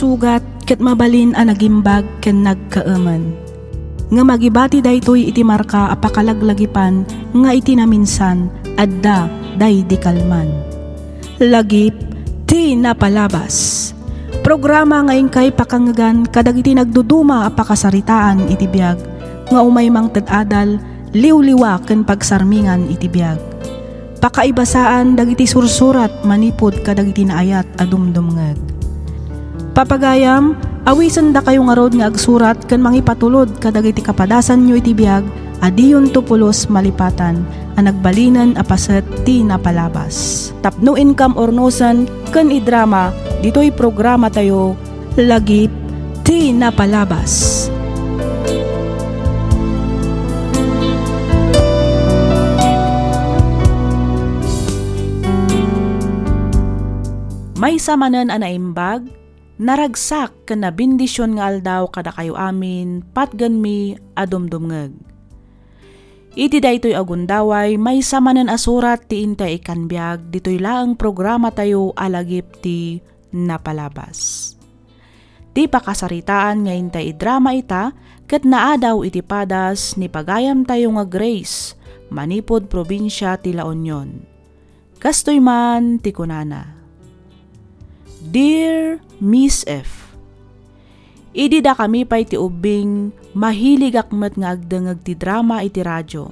sugat ket mabalin a nagimbag ken nagkaaman. Nga magibati daytoy iti marka a pakalaglagipan nga iti naminsan adda day di kalman. Lagip ti napalabas. Programa ngayon kay pakangagan kadagiti nagduduma a pakasaritaan iti biag nga umay mang tadadal liwliwa ken pagsarmingan iti biag. Pakaibasaan dagiti sursurat manipod kadagiti naayat a dumdumngeg. Papagayam, awisan da kayo nga rod nga agsurat ken mangipatulod kadagiti kapadasan nyo iti biag adiyon tupulos malipatan a nagbalinan a paset ti napalabas. Tapno income ornosan ken idrama ditoy programa tayo lagip ti napalabas. May samanen a naimbag, naragsak ken nabindisyon nga aldaw kada kayo amin patgan mi adumdumngeg. Iti daytoy agundaway may samanen a surat ti intay ikanbiag ditoy laeng programa tayo alagip ti napalabas. Ti pakasaritaan nga intay drama ita ket naadaw iti padas ni pagayam tayo nga Grace manipod probinsya ti La Union. Kastoy man ti kunana. Dear Miss F, idi da kami pa'y ti ubing mahilig akmet nga agdengeg ti drama iti radyo.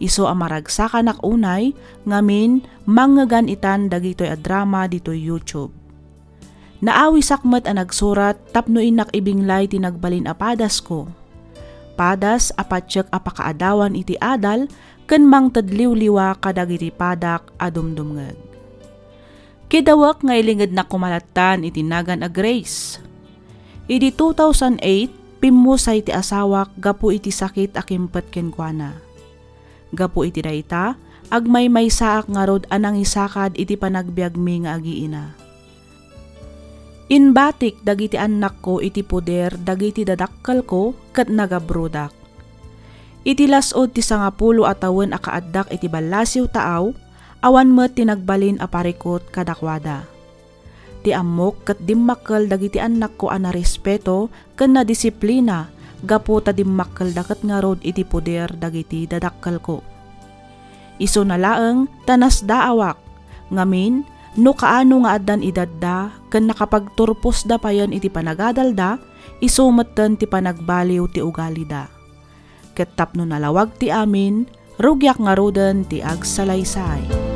Iso amaragsakan ak unay ngamin manggegan itan dagitoy a drama ditoy YouTube. Naawis akmet a nagsurat tapno inak ibinglay ti nagbalin a padas ko. Padas apatsek a pakaadawan iti adal ken mangtadliwliwa kadagiti padak a dumdumngeg. Kidawak nga ilingid na kumalatan itinagan a Grace. Idi 2008, pimusay iti asawak gapu iti sakit akimpet kenkwana. Gapu iti dayta, agmay may saak nga rod anang isakad iti panagbiag mi nga agiina. Inbatik dagiti anak ko iti puder dagiti dadakkal ko ket nagabrudak. Iti lasod ti 10 atawen a kaaddak iti ballasiw taaw, awan met tinagbalin a parikot kadakwada. Ti amok ket dimmakkel dagiti anak ko a narespeto ken na disiplina gapu ta dimmakkel daket nga rod iti puder dagiti dadakkel ko. Isu na laeng tanas daawak ngamin no kaano nga addan idadda ken nakapagturpos da payan iti panagadalda isu metten ti panagbaliw ti ugali da. Ket tapno nalawag ti amin rugyak nga roden ti agsalaysay.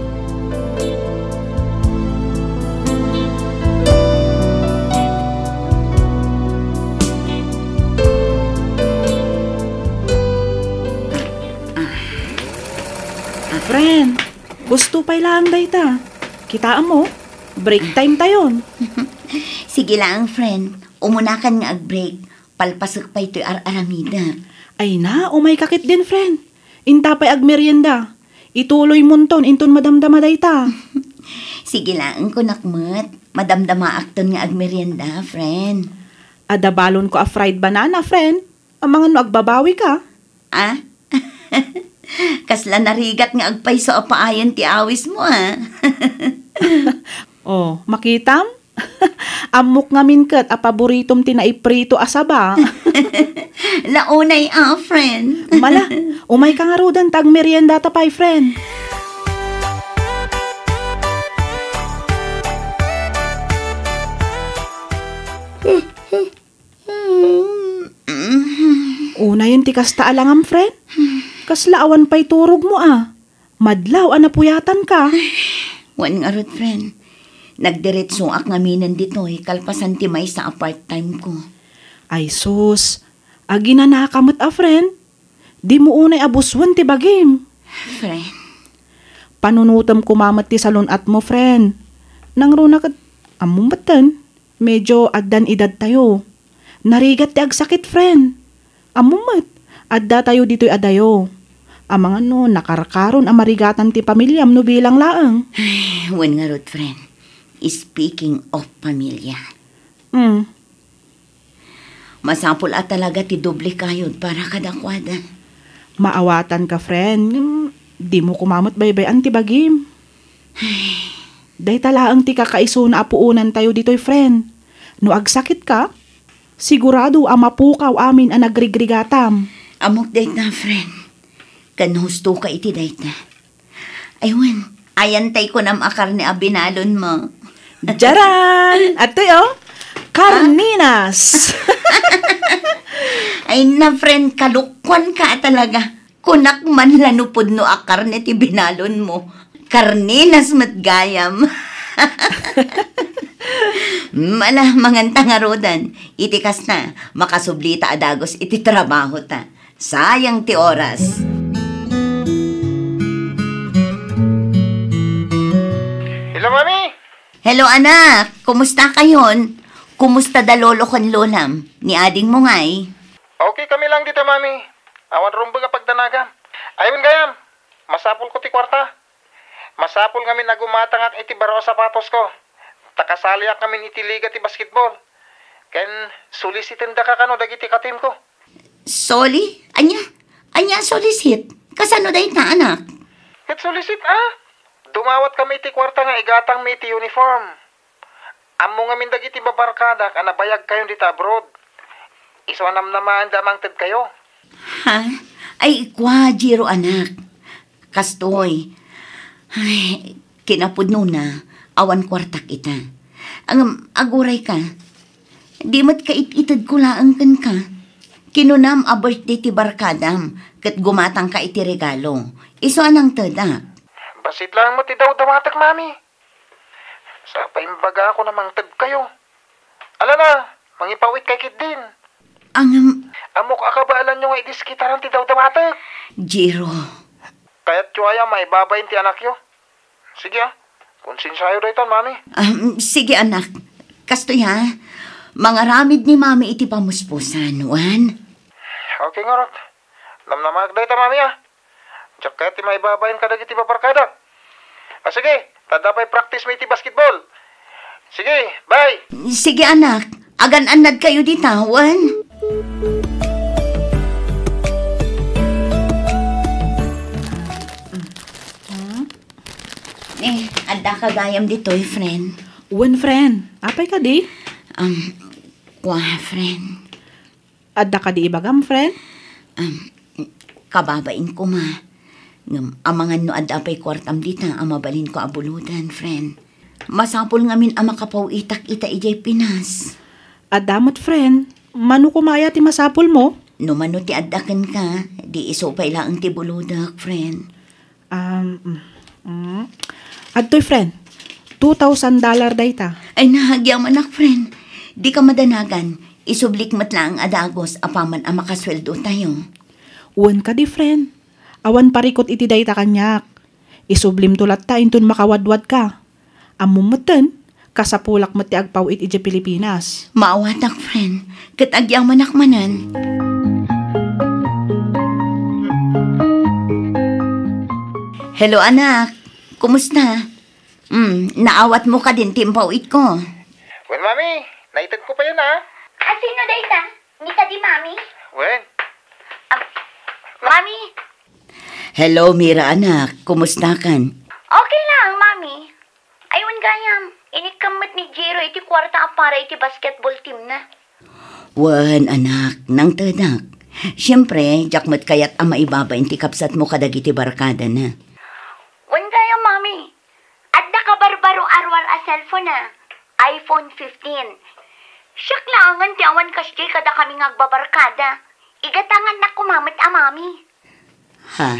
Friend, gusto pa'y lang dayta. Kitaan mo, break time tayon. Sige lang, friend. Umunakan nga ag-break. Palpasok pa ito'y aramida. Ay na, umay kakit din, friend. Inta pa'y ag-merienda. Ituloy munton, inton madamdama dayta. Sige lang, kunakmet. Madamdama akton nga ag-merienda, friend. Adabalon ko a fried banana, friend. Ang mga no agbabawi ka. Ah? Kasla narigat nga agpayso a paayan ti awis mo, ah. Oh, makitam? Amok ngamin ket a paboritom ti naiprito asaba. Launay, friend. Mala, umay ka nga rodan tag merienda ta pay, friend. Una yun ti kasta alangam, friend. Kaslaawan pa'y turog mo, ah. Madlaw, anapuyatan ka. Wan nga rod, friend. Nagdiretso ak ngaminan dito, kalpasan ti may sa part-time ko. Ay sus, agi na nakakamot friend. Di mo unay abuswan ti bagim. Friend. Panunutam kumamat ti salon at mo, friend. Nang runa kat, amumatan, medyo addan edad tayo. Narigat ti agsakit, friend. Amumat, adda tayo dito'y adayo. Amang ano, nakarakaron amarigatan ti pamilyam no bilang laang. Wan nga rod, friend. Speaking of pamilya. Masapul at talaga ti doble kayod para kadakwada. Maawatan ka, friend. Di mo kumamot baybay ti bagim. Day talaang ti kakaiso na apuunan tayo dito'y, friend. No agsakit ka, sigurado mapukaw amin ang nagrigrigatam. Amok dayta, friend. Kan husto ka iti dayta. Aywan, ayantay ko nam akar ni abinalon mo. Jaran! At tayo, Carninas! Ay na, friend, kalukwan ka talaga. Kunak man lanupod no akar ni ti binalon mo. Carninas matgayam. Mala, manganta nga rodan. Itikas na, makasublita adagos iti trabaho ta. Sayang ti oras. Hello, Mami! Hello, anak. Kumusta kayon? Kumusta da lolo kon lolam? Ni ading mo ngay? Okay kami lang dito, Mami. Awan rumba ka pagdanagan. Ayun gayam, masapul ko ti kwarta. Masapul ngamin nagumatangak iti baro sapatos ko. Takasaliak ngamin iti liga ti basketball. Ken solicitin da ka kano dagiti katim ko. Soli? Anya solicit? Kasano day ta, anak? Ket solicit Dumawat kami iti kwarta nga igatang mi iti uniform. Ammo ngamin dagiti babarkada ka nabayag kayo dito abroad. Iswanam naman damang ted kayo. Ha? Ay, ikwa, Jiro, anak. Kastoy. Ay, kinapudno na. Awan kwartak ita. Ang aguray ka. Di mat ka ititad ko laang kan ka. Kinunam a birthday ti barkadam. Kat gumatang ka iti regalo. Iso anang tadak. Basit lang mo ti daw dawatak, Mami. Sa paimbaga ako namang ted kayo. Ala na, mangipawit kay kid din. Amok akabaalan nyo nga idiskitaran ti daw dawatak. Jiro. Kaya't tsuaya maibabayin ti anak yo. Sige konsinsayo daytan, Mami. Sige, anak. Kastoy ha. Mga ramid ni Mami iti pamuspusan, Juan. Okay nga rot. Namnamag daytan, Mami Diyak kaya ti maibabayin ka dagiti babarkada. Sige, tadapay practice mo iti basketball. Sige, bye. Sige, anak. Agan-anad kayo di tawan. Ada ka gayam dito'y, friend. Wen, friend. Apay ka di? Friend. Adda ka di ibagam, friend? Kababain ko, ma. Amangan no adda pa'y kwartam dita, amabalin ko abuludan, friend. Masapol ngamin ama kapaw itak ita ijay Pinas. Adamot, friend. Mano kumaya ti masapol mo? No mano ti addakan ka, di iso pa ilang ti buludak, friend. Adtoy, friend. $2,000 dayta. Ay nahagyam anak, friend. Di ka madanagan. Isublik mat lang adagos apaman ang makasweldo tayo. Uwan ka di, friend. Awan parikot iti dayta kanyak. Isublim tulat ta intun makawadwad ka. Amumatan, kasapulak mati agpaw iti Pilipinas. Maawatak, friend. Katagyang manakmanan. Hello, anak. Kumusta? Naawat mo ka din timpawit ko. Well, Mami, naitad ko pa yan Sino dayta? Ni ka di, Mami? Well, Mami? Hello, Mira, anak. Kumusta kan? Okay lang, Mami. Ayun gayam, inikamot ni Jiro iti kwarta para iti basketball team na. Wan, anak. Nang tadak. Siyempre, jakmat kayat ama ibaba inti kapsat mo kadag iti barkada na. Wan gayam, Mami. Adda ka barbaro arwar a cellphone na. iPhone 15. Siyak langan ti awan kasdi kada kami ngagbabarkada. Igatangan na kumamit a Mami. Ha?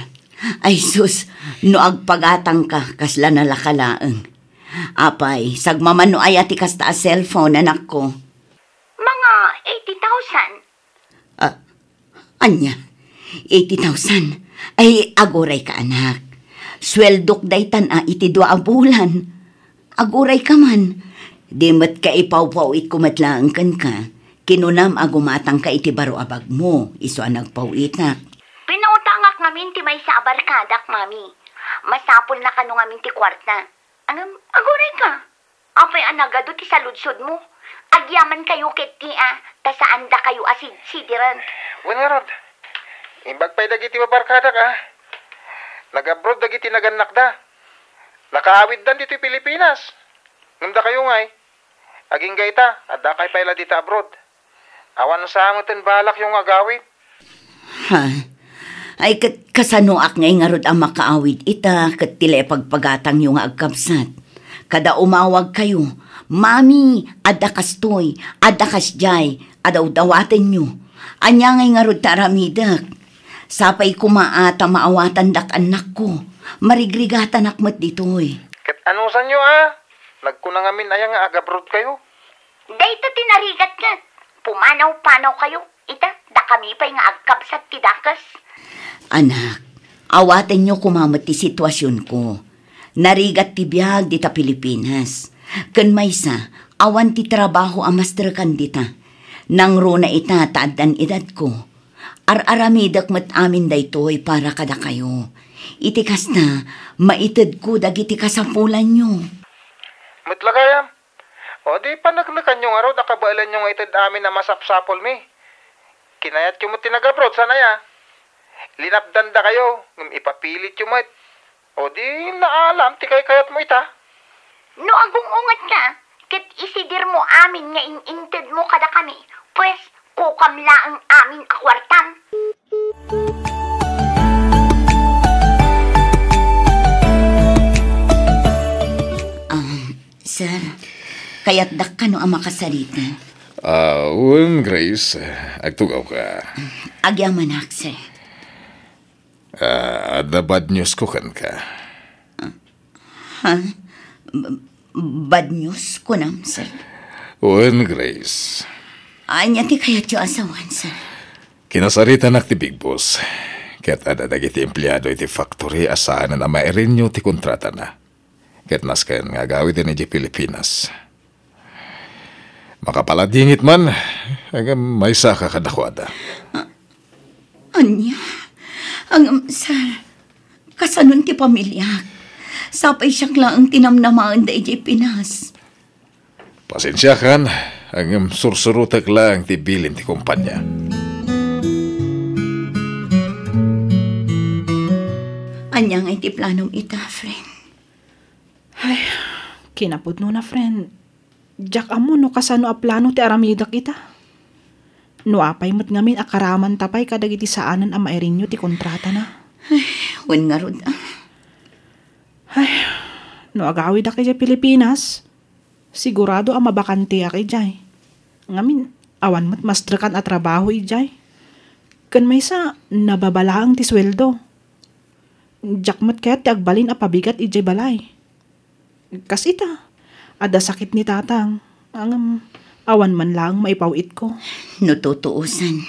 Ay sus, no agpagatang ka, kasla na lakalaang. Apay, sagmaman no ay ati kasta a cellphone, anak ko. Mga 80,000. Anya? 80,000? Ay, aguray ka, anak. Sweldok daytan iti 2 a bulan. Aguray ka man. Di mat ka ipaw-pawit kumatlaang kan ka. Kinunam agumatang ka iti baro abag mo. Iso ang nagpawitak. Pinautangak ngamin ti may sa abarkadak, Mami. Masapol na kano ngamin ti kwarta. Aguray ka. Apay anagado ti saludsod mo. Agyaman kayo ket ti ta saan da kayo asid-sidiran. Rod. Imbagpay dagiti babarkada ka. Nag-abroad dagiti naganak da. Nakaawid dan dito Pilipinas. Nanda kayo ngay. Aging gaita, adda kay paila dita abroad. Awan sa amutin balak yung agawid. Ha? Ay kasanuak ngay nga rod ang makaawid ita kat tila pagpagatang yung agkapsat. Kada umawag kayo, Mami, adda kastoy, adda kasjay, adaw dawaten nyo. Anya ngay nga rod taramidak. Sapay kumaata maawatan dak anak ko. Marigrigatan akmat ditoy. Kat ano sa nyo Nagkunang amin ayang nga agabrod kayo. Dahito tinarigat nga. Pumanaw-panaw kayo. Ita, da kami pa'y nga agkabsat tidakas. Anak, awaten nyo kumamat ti sitwasyon ko. Narigat ti biyag dita Pilipinas. Kan maysa, awan ti trabaho amastrakan dita. Nang rona ita taadan edad ko. Ar-aramidak mat amin daytoy para kada kayo. Itikas na, maitid ko dagiti kasapulan nyo. Matlagayam. O di panaglakan yung araw, nakabailan yung itid amin na masapsapol mi. Kinayat yung mo tinagabrod, sana ya. Linapdan da kayo, ipapilit yung mat. O di naalam, ti kayat mo ita. No agungungat ka, kit isidir mo amin nga inintid mo kada kami, pues kukamla ang amin akwartang. Sir, kaya't dak ka no ang makasalita. Grace, agtugaw ka. Agyaman sir. The bad news ko kan ka. Ha? Bad news ko nam, sir. Grace. Anya ti kaya't yung asawan, sir. Kinasarita nak ti Big Boss. Kaya't ada dagiti empleyado iti factory asaan na mairin nyo ti kontrata na. Kaya't naskan nga gawid din iti Pilipinas. Makapaladingit man, may saka kadakwada. Anya? Sir, kasanon ti pamilya. Sapay siyak lang ang tinamnamaan da iti Pinas. Pasensya kan, ang sursurutak lang ti bilin ti kumpanya. Anya nga iti planong ita, friend. Ay, kinapod no na, friend. Jak amo no kasano a plano ti aramidak ita. No apay mo't ngamin akaraman tapay kadagiti saanan ang mairin nyo ti kontrata na. Ay, wan nga rod Ay, no agawid aki dyan Pilipinas, sigurado ang mabakante aki dyan. Ngamin, awan mo't mastrakan at trabaho ijay. Kan may sa nababalaang ti sweldo. Jak mo't kaya ti agbalin a pabigat ijay balay. Kas ita, ada sakit ni tatang. Ang awan man lang maipawit ko. No tutuusan,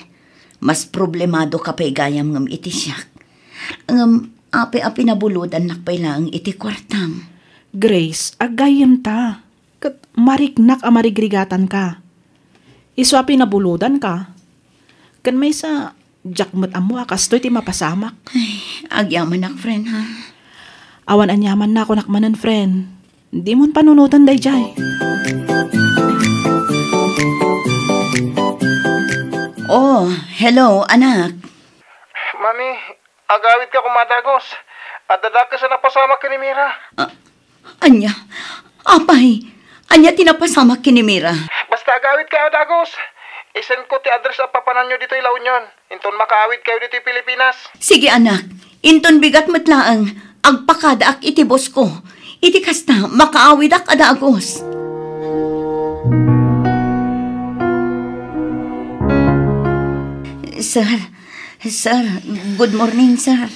mas problemado ka pa'y gayam ngam iti siyak. Ang api-api na buludan nakpay lang iti kwartang. Grace, agayam ta. Kat mariknak a marigrigatan ka. Iswapi na buludan ka. Kan may sa jakmat amo akastoy ti mapasamak. Ay, agyaman nak, friend, ha? Awan anyaman na ako nakmanan, friend. Di mon panunutan day jay. Oh, hello, anak. Mami, agawid ka kumadagos. At dadag ka sa napasama ka ni Mira. Anya, apay, anya tinapasama kinimira. Basta agawid kayo dagos. Isen ko ti address at papanan nyo dito La Union. Inton makaawid kayo dito Pilipinas. Sige anak, inton bigat matlaang, agpakada ak iti boss ko. Iti kasta, makaawid ak adagos. Sir, good morning, sir.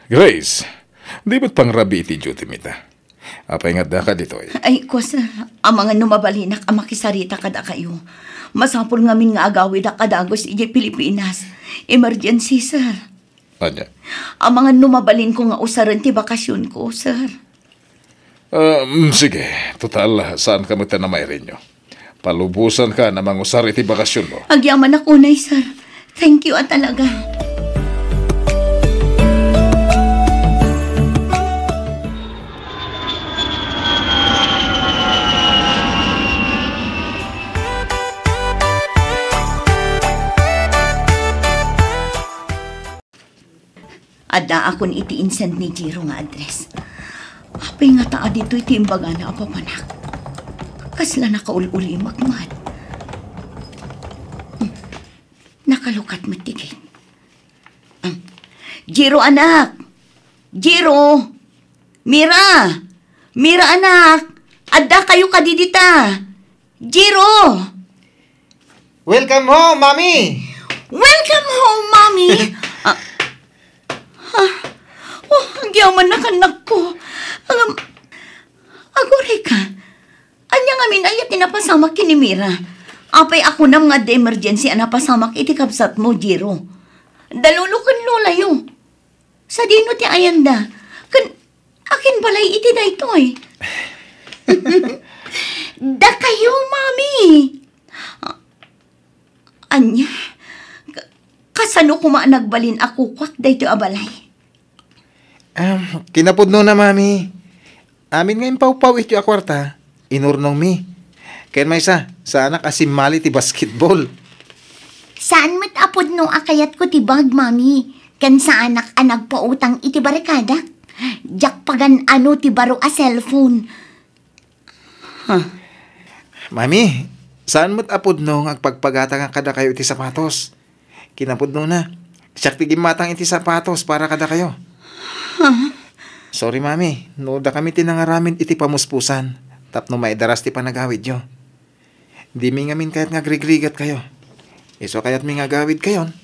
Grace, di ba't pangrabi iti duty mita? Apay nga da ka dito eh. Ay, ko sir, ang mga numabalinak ang makisarita kada kayo. Masapol ngamin nga agawid ak adagos iti Pilipinas. Emergency, sir. Anya? Ang mga numabalin ko nga usaran ti bakasyon ko, sir. Sige, total, saan ka na mairin nyo? Palubusan ka na mangusar iti bakasyon mo. Agyaman ako, nay, sir. Thank you, talaga. Ada akon iti insent ni Jiro nga address. Apay nga taa dito iti imbaga na apapanak. Kasla nakaululi magmat. Nakalukat matigit. Jiro anak! Jiro! Mira! Mira anak! Adda kayo kadidita! Jiro! Welcome home, Mami! Welcome home, Mommy! Ang yaman na kanak ko. Agoray ka. Anya nga min ayat tinapasamak kini Mira. Apay ako nam nga de emergency anapasamak iti kapsat mo, Jiro. Dalulukan lolayo. Sa dino ti ayanda. Akin balay iti daytoy. Da kayo, Mami. Anya, kasano kuma nagbalin ako kwak dayto abalay? Kinapudno na, Mami. Amin ngayon pau-pau ito akwarta. Inurnong mi. Kaya may sa anak asimali ti basketball. Saan mat apod no akayat ko ti bag, Mami? Kan sa anak nagpautang iti barikada? Jak pagan ano ti baro a cellphone. Mami, saan mo't apod no agpagpagata nga kada kayo iti sapatos? Kinapudno na. Siyak tigim matang iti sapatos para kada kayo. Sorry, Mami. No da kami tinangaramin iti pamuspusan. Tapno maidaras ti panagawid yo. Di mi ngamin kahit nga grigrigat kayo. Iso kaya't mi nga gawid kayon.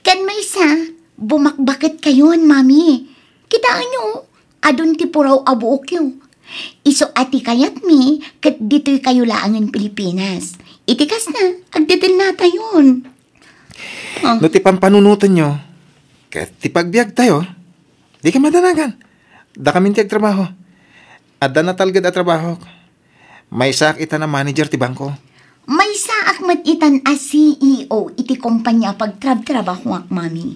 Kan may sa, bumakbakit kayon, Mami. Kitaan nyo, adun ti puraw abuok yo. Iso ati kayat mi, kat dito'y kayo laangan Pilipinas. Itikas na, agdadal na tayon. No ti pampanunutan nyo, kahit ti pagbiag tayo, di ka madanagan. Da kami ti agtrabaho. Adda na talgad at trabaho. May sak ita na manager ti bangko. May saak matitan a CEO iti kumpanya pagtrabaho ak, Mami.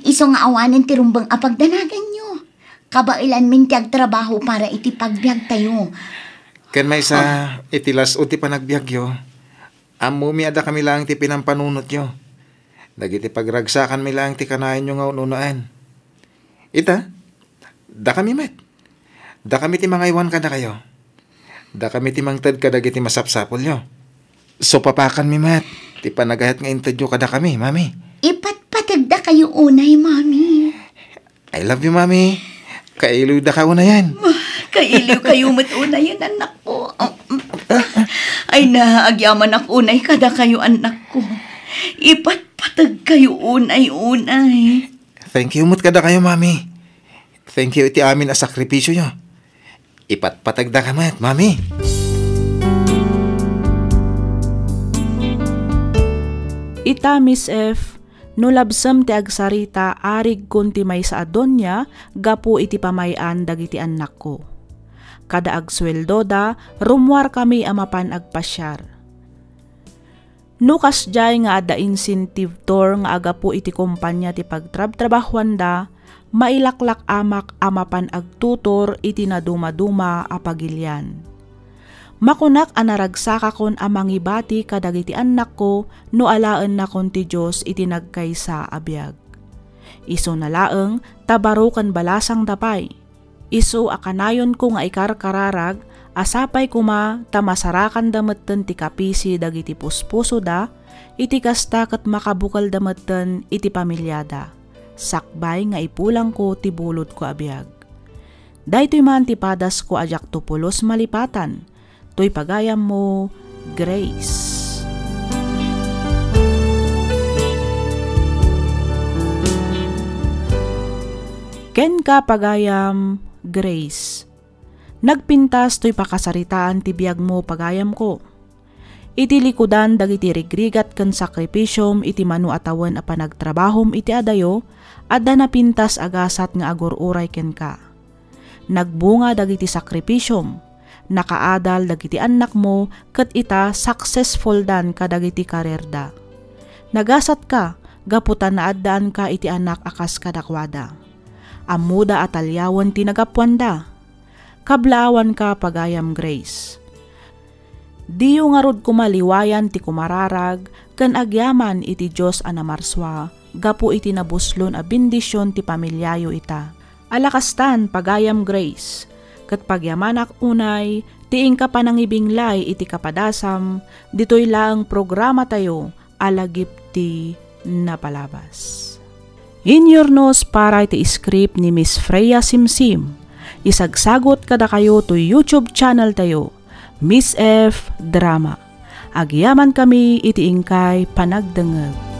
Iso nga awanan ti rumbang apagdanagan nyo. Kabailan min ti agtrabaho para iti pagbiag tayo. Ken may sa itilas o ti panagbiag yo. Amumi ada kami lang ti pinampanunot yo. Dagiti pagragsakan mi lang ti kanayan nyo nga ununaan. Ita, da kami met. Da kami ti mga iwan kada kayo. Da kami ti mangtad kadagiti masapsapol nyo. So papakan mi met. Ti panagayat nga intadyo kada kami, Mami. Ipatpatagda kayo unay, Mami. I love you, Mami. Kailiw da ka una yan. Kailiw kayo matuna yan, anak ko. Ay na, agyaman ako unay kada kayo, anak ko. Ipatpatag kayo unay-unay. Thank you mut kada kayo, Mami. Thank you iti amin a sakripisyo nyo. Ipatpatag da ka mat, Mami. Ita, Miss F, no labsam ti agsarita arig kun ti may sa adonya gapu iti pamayan dagiti anak ko. Kada agsweldo da, rumwar kami amapan agpasyar. Nukas jay nga ada incentive tor nga agapu iti kumpanya ti pagtrabtrabahuan da, mailaklak amak amapan agtutor iti naduma-duma apagilyan. Makunak anaragsaka kon amangibati kadagiti anak ko no alaan na kon ti Diyos iti nagkaysa abiyag. Iso nalaeng tabarukan balasang dapay. Iso akanayon ko nga ikarkararag asapay kuma tamasarakan dametten ti kapisi dagiti puspuso da iti kasta ket makabukal dametten iti pamilyada. Sakbay nga ipulang ko ti bulod ko abiyag. Daytoy man ti padas ko ajak tupulos malipatan. To'y pagayam mo, Grace. Ken ka pagayam, Grace. Nagpintas to'y pakasaritaan ti biyag mo pagayam ko. Iti likudan dagiti rigrigat ken sakripisyom iti manu atawan a panagtrabahom iti adayo, adda napintas agasat nga agururay ken ka. Nagbunga dagiti sakripisyom, nakaadal dagiti anak mo ket ita successful dan kadagiti karerda. Nagasat ka, gaputan na addaan ka iti anak akas kadakwada. Amuda atalyawan ti nagapwanda. Kablawan ka pagayam, Grace. Diyo nga rod kumaliwayan ti kumararag, ken agyaman iti Diyos anamarswa, gapu iti nabuslon a bendisyon ti pamilyayo ita. Alakastan pagayam, Grace. Kat pagyamanak unay, Tiing ka pa nang ibinglay iti kapadasam, dito'y laang programa tayo, alagipti na palabas. Inyornos para iti script ni Miss Freya Simsim. Isagsagot kada kayo to YouTube channel tayo, Miss F Drama. Agyaman kami iti ingkay panagdengeg.